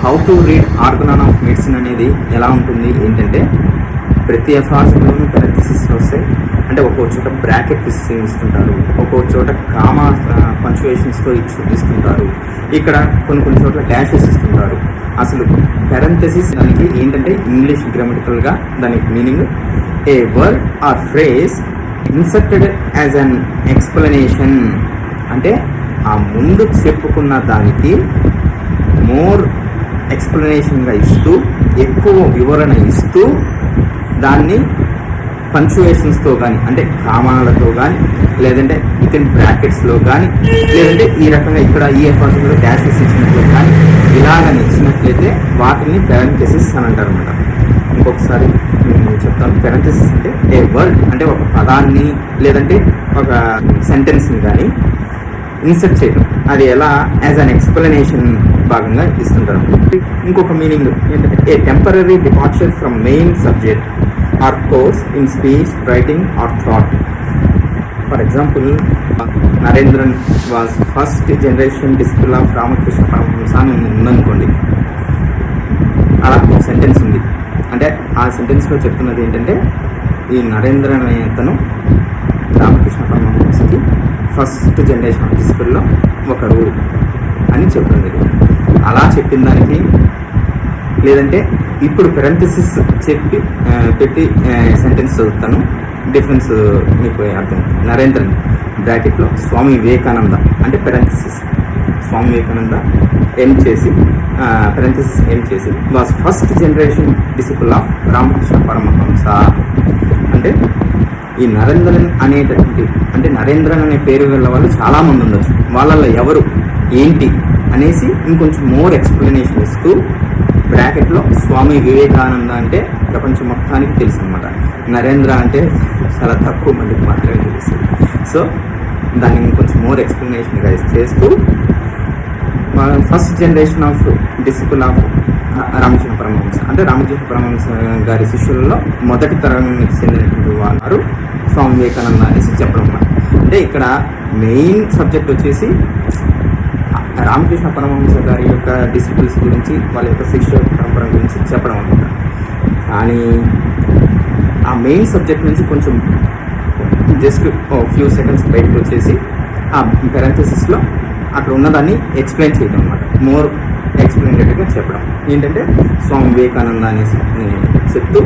How to read Organon of medicine అనేది ఎలా ఉంటుంది ఏంటంటే, ప్రతి ఎఫార్స్లోనూ పెరాంథసిస్ వస్తాయి. అంటే ఒక్కో చోట బ్రాకెట్ ఇస్తుంటారు, ఒక్కో చోట కామా పంచువేషన్స్తో ఇస్తుంటారు, ఇక్కడ కొన్ని చోట్ల డాషెస్ ఇస్తుంటారు. అసలు పెరాంథసిస్ దానికి ఏంటంటే ఇంగ్లీష్ గ్రామటికల్గా దానికి meaning A word or phrase inserted as an explanation. అంటే ఆ ముందు చెప్పుకున్న దానికి మోర్ ఎక్స్ప్లెనేషన్గా ఇస్తూ, ఎక్కువ వివరణ ఇస్తూ, దాన్ని పంచువేషన్స్తో కానీ, అంటే కామాలతో కానీ, లేదంటే వితిన్ బ్రాకెట్స్లో కానీ, లేదంటే ఈ రకంగా ఇక్కడ ఈ ఎఫర్ట్స్లో డాషెస్ ఇచ్చినట్లు కానీ, ఇలాగని ఇచ్చినట్లయితే వాటిని పెరాంథసిస్ అని అంటారు అనమాట. ఇంకొకసారి చెప్తాను. పెరాంథసిస్ అంటే ఏ వర్డ్, అంటే ఒక పదాన్ని లేదంటే ఒక సెంటెన్స్ని కానీ ఇన్సర్ట్ చేయడం. అది ఎలా యాజ్ అన్ ఎక్స్ప్లెనేషన్ భాగంగా ఇస్తుంటారు. ఇంకొక మీనింగ్ ఏంటంటే a temporary departure from main subject or course in speech, writing or thought. For example, Narendran was first generation disciple of Ramakrishna Paramahamsa అని ఉందనుకోండి. అలా ఒక సెంటెన్స్ ఉంది. అంటే ఆ సెంటెన్స్లో చెప్తున్నది ఏంటంటే, ఈ నరేంద్రన్ అనే అతను రామకృష్ణ పరమహంసకి ఫస్ట్ జనరేషన్ డిసిపుల్లో ఒకరు అని చెప్తుంది. అలా చెప్పిన దానికి, లేదంటే ఇప్పుడు పెరాంథసిస్ పెట్టి సెంటెన్స్ చదువుతాను, డిఫరెన్స్ మీకు అర్థం. నరేంద్రన్ బ్రాకెట్లో స్వామి వివేకానంద అంటే parenthesis, Swami Vivekananda parenthesis was first generation disciple of Ramakrishna Paramahamsa. అంటే ఈ నరేంద్రన్ అనేటటువంటి, అంటే నరేంద్రన్ అనే పేరు గల వాళ్ళు చాలామంది ఉండొచ్చు, వాళ్ళల్లో ఎవరు ఏంటి అనేసి ఇంకొంచెం మోర్ ఎక్స్ప్లెనేషన్ ఇస్తూ, బ్రాకెట్లో స్వామి వివేకానంద అంటే ప్రపంచం మొత్తానికి తెలుసు అనమాట. నరేంద్ర అంటే చాలా తక్కువ మందికి మాత్రమే తెలుస్తుంది. సో దాన్ని ఇంకొంచెం మోర్ ఎక్స్ప్లెనేషన్గా చేస్తూ, first generation of disciple of Ramakrishna Paramahamsa అంటే రామకృష్ణ పరమహంస గారి శిష్యులలో మొదటి తరానికి చెందినటువంటి వారు స్వామి వివేకానంద అనేసి చెప్పడం అన్నమాట. అంటే ఇక్కడ మెయిన్ సబ్జెక్ట్ వచ్చేసి రామకృష్ణ పరమహంస గారి యొక్క డిసిపుల్స్ గురించి, వాళ్ళ యొక్క శిష్య పరంపర గురించి చెప్పడం అనమాట. కానీ ఆ మెయిన్ సబ్జెక్ట్ నుంచి కొంచెం జస్ట్ ఫ్యూ సెకండ్స్ బయటకు వచ్చేసి ఆ పెరాంథసిస్లో అక్కడ ఉన్నదాన్ని ఎక్స్ప్లెయిన్ చేయడం అనమాట. మోర్ ఎక్స్ప్లెయినరీగా చెప్పడం ఏంటంటే, స్వామి వివేకానంద అనేసి చెప్తూ